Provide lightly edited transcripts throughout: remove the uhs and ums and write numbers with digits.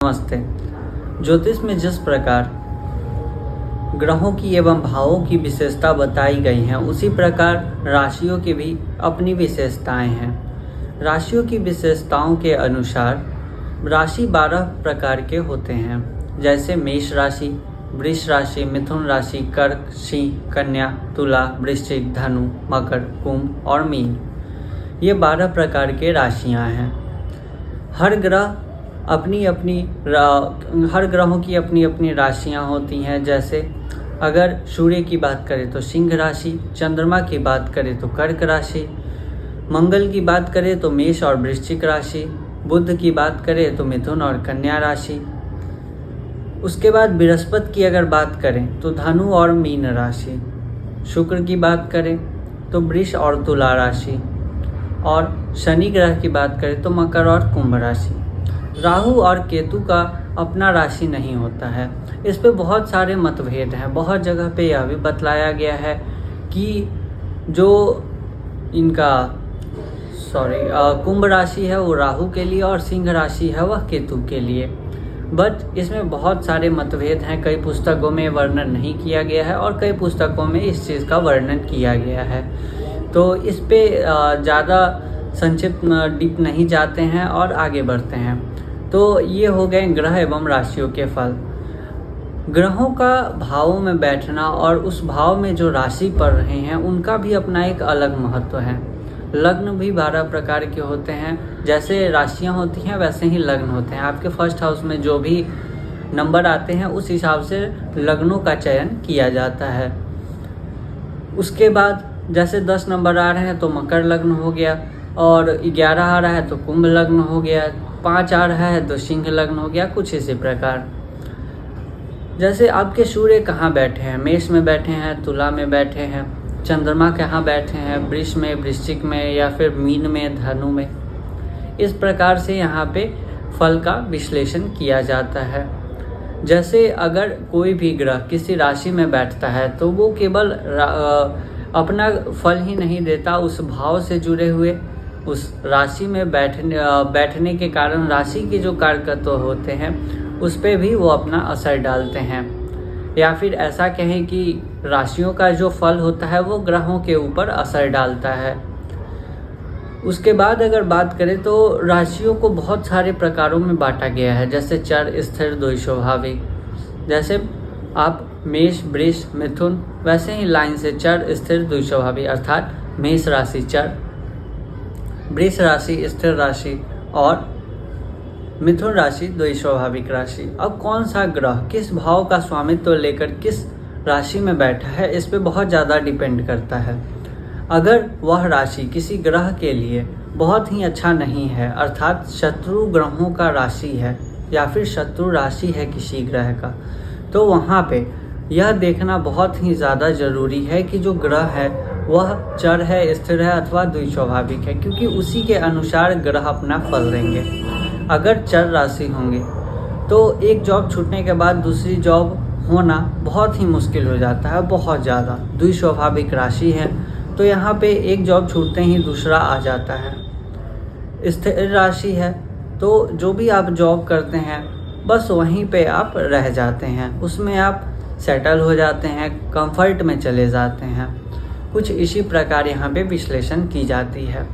नमस्ते। ज्योतिष में जिस प्रकार ग्रहों की एवं भावों की विशेषता बताई गई हैं, उसी प्रकार राशियों की भी अपनी विशेषताएं हैं। राशियों की विशेषताओं के अनुसार राशि 12 प्रकार के होते हैं, जैसे मेष राशि, वृष राशि, मिथुन राशि, कर्क, सिंह, कन्या, तुला, वृश्चिक, धनु, मकर, कुंभ और मीन। ये 12 प्रकार के राशियां हैं। हर ग्रहों की अपनी अपनी राशियां होती हैं। जैसे अगर सूर्य की बात करें तो सिंह राशि, चंद्रमा की बात करें तो कर्क राशि, मंगल की बात करें तो मेष और वृश्चिक राशि, बुध की बात करें तो मिथुन और कन्या राशि। उसके बाद बृहस्पति की अगर बात करें तो धनु और मीन राशि, शुक्र की बात करें तो वृष और तुला राशि, और शनि ग्रह की बात करें तो मकर और कुंभ राशि। राहु और केतु का अपना राशि नहीं होता है। इस पे बहुत सारे मतभेद हैं। बहुत जगह पे यह भी बतलाया गया है कि जो इनका कुंभ राशि है वो राहु के लिए और सिंह राशि है वह केतु के लिए। बट इसमें बहुत सारे मतभेद हैं। कई पुस्तकों में वर्णन नहीं किया गया है और कई पुस्तकों में इस चीज़ का वर्णन किया गया है। तो इस पे ज़्यादा संक्षिप्त डीप नहीं जाते हैं और आगे बढ़ते हैं। तो ये हो गए ग्रह एवं राशियों के फल। ग्रहों का भावों में बैठना और उस भाव में जो राशि पढ़ रहे हैं उनका भी अपना एक अलग महत्व है। लग्न भी 12 प्रकार के होते हैं। जैसे राशियां होती हैं वैसे ही लग्न होते हैं। आपके फर्स्ट हाउस में जो भी नंबर आते हैं उस हिसाब से लग्नों का चयन किया जाता है। उसके बाद जैसे 10 नंबर आ रहे हैं तो मकर लग्न हो गया, और 11 आ रहा है तो कुंभ लग्न हो गया, 5 आ रहा है तो सिंह लग्न हो गया। कुछ इसी प्रकार जैसे आपके सूर्य कहाँ बैठे हैं, मेष में बैठे हैं, तुला में बैठे हैं, चंद्रमा कहाँ बैठे हैं, वृष में, वृश्चिक में, या फिर मीन में, धनु में। इस प्रकार से यहाँ पे फल का विश्लेषण किया जाता है। जैसे अगर कोई भी ग्रह किसी राशि में बैठता है तो वो केवल अपना फल ही नहीं देता, उस भाव से जुड़े हुए उस राशि में बैठने के कारण राशि के जो कारकत्व होते हैं उस पे भी वो अपना असर डालते हैं। या फिर ऐसा कहें कि राशियों का जो फल होता है वो ग्रहों के ऊपर असर डालता है। उसके बाद अगर बात करें तो राशियों को बहुत सारे प्रकारों में बांटा गया है। जैसे चर, स्थिर, द्विस्वाभाविक। जैसे आप मेष, वृष, मिथुन, वैसे ही लाइन से चर, स्थिर, द्विस्वाभाविक, अर्थात मेष राशि चर, वृष राशि स्थिर राशि और मिथुन राशि द्विस्वाभाविक राशि। अब कौन सा ग्रह किस भाव का स्वामित्व लेकर किस राशि में बैठा है इस पे बहुत ज़्यादा डिपेंड करता है। अगर वह राशि किसी ग्रह के लिए बहुत ही अच्छा नहीं है, अर्थात शत्रु ग्रहों का राशि है या फिर शत्रु राशि है किसी ग्रह का, तो वहाँ पे यह देखना बहुत ही ज़्यादा ज़रूरी है कि जो ग्रह है वह चर है, स्थिर है अथवा द्विस्वाभाविक है, क्योंकि उसी के अनुसार ग्रह अपना फल देंगे। अगर चर राशि होंगे तो एक जॉब छूटने के बाद दूसरी जॉब होना बहुत ही मुश्किल हो जाता है, बहुत ज़्यादा। द्विस्वाभाविक राशि है तो यहाँ पे एक जॉब छूटते ही दूसरा आ जाता है। स्थिर राशि है तो जो भी आप जॉब करते हैं बस वहीं पे आप रह जाते हैं, उसमें आप सेटल हो जाते हैं, कंफर्ट में चले जाते हैं। कुछ इसी प्रकार यहाँ पे विश्लेषण की जाती है।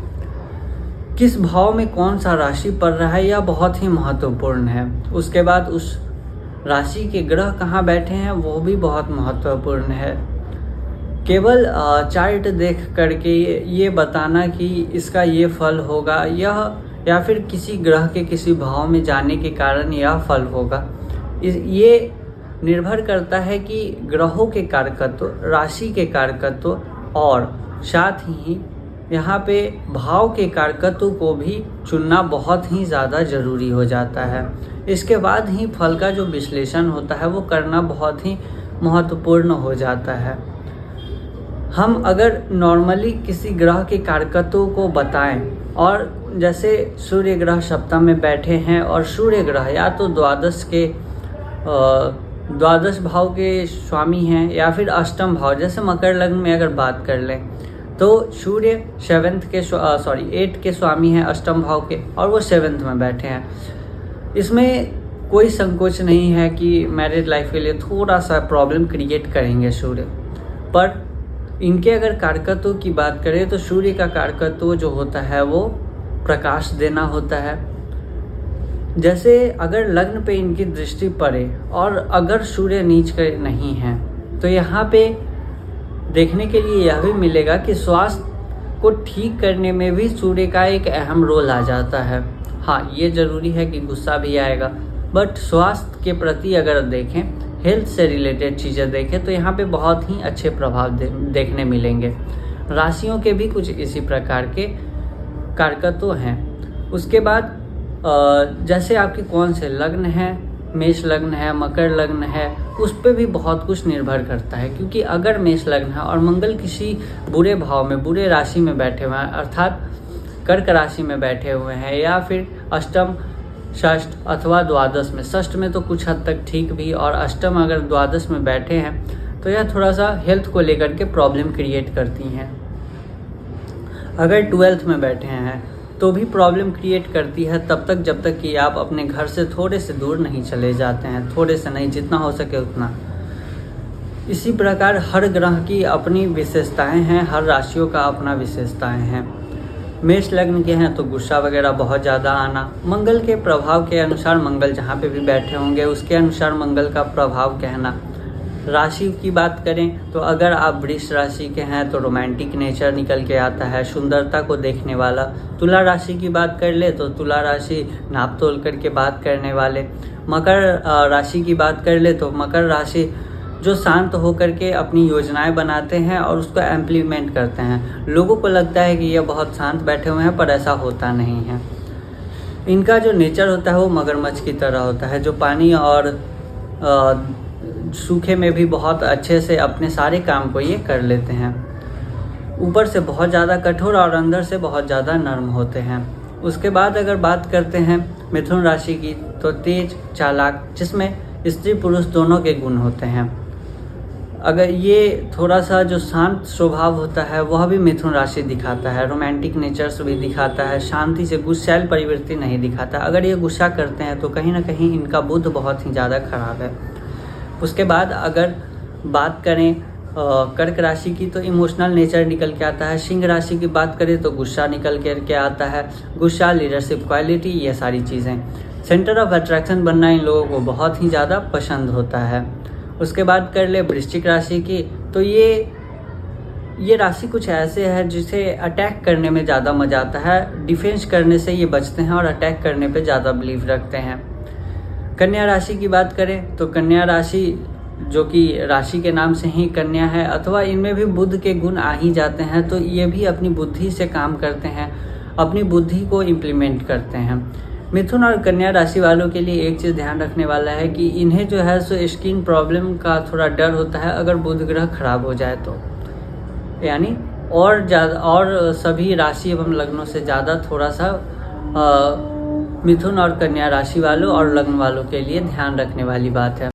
किस भाव में कौन सा राशि पड़ रहा है यह बहुत ही महत्वपूर्ण है। उसके बाद उस राशि के ग्रह कहाँ बैठे हैं वो भी बहुत महत्वपूर्ण है। केवल चार्ट देख करके ये बताना कि इसका ये फल होगा या फिर किसी ग्रह के किसी भाव में जाने के कारण यह फल होगा, ये निर्भर करता है कि ग्रहों के कारकत्व, राशि के कारकत्व और साथ ही यहाँ पे भाव के कारकत्व को भी चुनना बहुत ही ज़्यादा ज़रूरी हो जाता है। इसके बाद ही फल का जो विश्लेषण होता है वो करना बहुत ही महत्वपूर्ण हो जाता है। हम अगर नॉर्मली किसी ग्रह के कारकत्व को बताएं, और जैसे सूर्य ग्रह सप्तम में बैठे हैं और सूर्य ग्रह या तो द्वादश भाव के स्वामी हैं या फिर अष्टम भाव, जैसे मकर लग्न में अगर बात कर लें तो सूर्य 8 के स्वामी हैं अष्टम भाव के, और वो 7th में बैठे हैं। इसमें कोई संकोच नहीं है कि मैरिज लाइफ के लिए थोड़ा सा प्रॉब्लम क्रिएट करेंगे सूर्य। पर इनके अगर कारकत्व की बात करें तो सूर्य का कारकत्व जो होता है वो प्रकाश देना होता है। जैसे अगर लग्न पे इनकी दृष्टि पड़े और अगर सूर्य नीच कर नहीं है तो यहाँ पे देखने के लिए यह भी मिलेगा कि स्वास्थ्य को ठीक करने में भी सूर्य का एक अहम रोल आ जाता है। हाँ, ये ज़रूरी है कि गुस्सा भी आएगा, बट स्वास्थ्य के प्रति अगर देखें, हेल्थ से रिलेटेड चीज़ें देखें तो यहाँ पे बहुत ही अच्छे प्रभाव देखने मिलेंगे। राशियों के भी कुछ इसी प्रकार के कारकत्व हैं। उसके बाद जैसे आपके कौन से लग्न है, मेष लग्न है, मकर लग्न है, उस पर भी बहुत कुछ निर्भर करता है। क्योंकि अगर मेष लग्न है और मंगल किसी बुरे भाव में, बुरे राशि में बैठे हुए हैं, अर्थात कर्क राशि में बैठे हुए हैं, या फिर अष्टम, षष्ठ अथवा द्वादश में, षष्ठ में तो कुछ हद तक ठीक भी, और अष्टम अगर द्वादश में बैठे हैं तो यह थोड़ा सा हेल्थ को लेकर के प्रॉब्लम क्रिएट करती हैं। अगर 12th में बैठे हैं तो भी प्रॉब्लम क्रिएट करती है तब तक जब तक कि आप अपने घर से थोड़े से दूर नहीं चले जाते हैं, थोड़े से नहीं, जितना हो सके उतना। इसी प्रकार हर ग्रह की अपनी विशेषताएं हैं, हर राशियों का अपना विशेषताएं हैं। मेष लग्न के हैं तो गुस्सा वगैरह बहुत ज़्यादा आना, मंगल के प्रभाव के अनुसार, मंगल जहाँ पे भी बैठे होंगे उसके अनुसार मंगल का प्रभाव कहना। राशि की बात करें तो अगर आप वृष राशि के हैं तो रोमांटिक नेचर निकल के आता है, सुंदरता को देखने वाला। तुला राशि की बात कर ले तो तुला राशि नाप तोल करके बात करने वाले। मकर राशि की बात कर ले तो मकर राशि जो शांत होकर के अपनी योजनाएं बनाते हैं और उसको इम्प्लीमेंट करते हैं। लोगों को लगता है कि ये बहुत शांत बैठे हुए हैं, पर ऐसा होता नहीं है। इनका जो नेचर होता है वो मगरमच्छ की तरह होता है, जो पानी और सूखे में भी बहुत अच्छे से अपने सारे काम को ये कर लेते हैं। ऊपर से बहुत ज़्यादा कठोर और अंदर से बहुत ज़्यादा नर्म होते हैं। उसके बाद अगर बात करते हैं मिथुन राशि की तो तेज, चालाक, जिसमें स्त्री पुरुष दोनों के गुण होते हैं। अगर ये थोड़ा सा जो शांत स्वभाव होता है वह भी मिथुन राशि दिखाता है, रोमांटिक नेचर्स भी दिखाता है, शांति से गुस्सैल प्रवृत्ति नहीं दिखाता। अगर ये गुस्सा करते हैं तो कहीं ना कहीं इनका बुद्ध बहुत ही ज़्यादा खराब है। उसके बाद अगर बात करें कर्क राशि की तो इमोशनल नेचर निकल के आता है। सिंह राशि की बात करें तो गुस्सा निकल के आता है, गुस्सा, लीडरशिप क्वालिटी, ये सारी चीज़ें। सेंटर ऑफ अट्रैक्शन बनना इन लोगों को बहुत ही ज़्यादा पसंद होता है। उसके बाद कर ले वृश्चिक राशि की तो ये राशि कुछ ऐसे है जिसे अटैक करने में ज़्यादा मज़ा आता है, डिफेंस करने से ये बचते हैं और अटैक करने पे ज़्यादा बिलीव रखते हैं। कन्या राशि की बात करें तो कन्या राशि जो कि राशि के नाम से ही कन्या है, अथवा इनमें भी बुध के गुण आ ही जाते हैं, तो ये भी अपनी बुद्धि से काम करते हैं, अपनी बुद्धि को इम्प्लीमेंट करते हैं। मिथुन और कन्या राशि वालों के लिए एक चीज़ ध्यान रखने वाला है कि इन्हें जो है सो स्किन प्रॉब्लम का थोड़ा डर होता है अगर बुध ग्रह खराब हो जाए तो, यानी और ज़्यादा, और सभी राशि एवं लग्नों से ज़्यादा थोड़ा सा मिथुन और कन्या राशि वालों और लग्न वालों के लिए ध्यान रखने वाली बात है।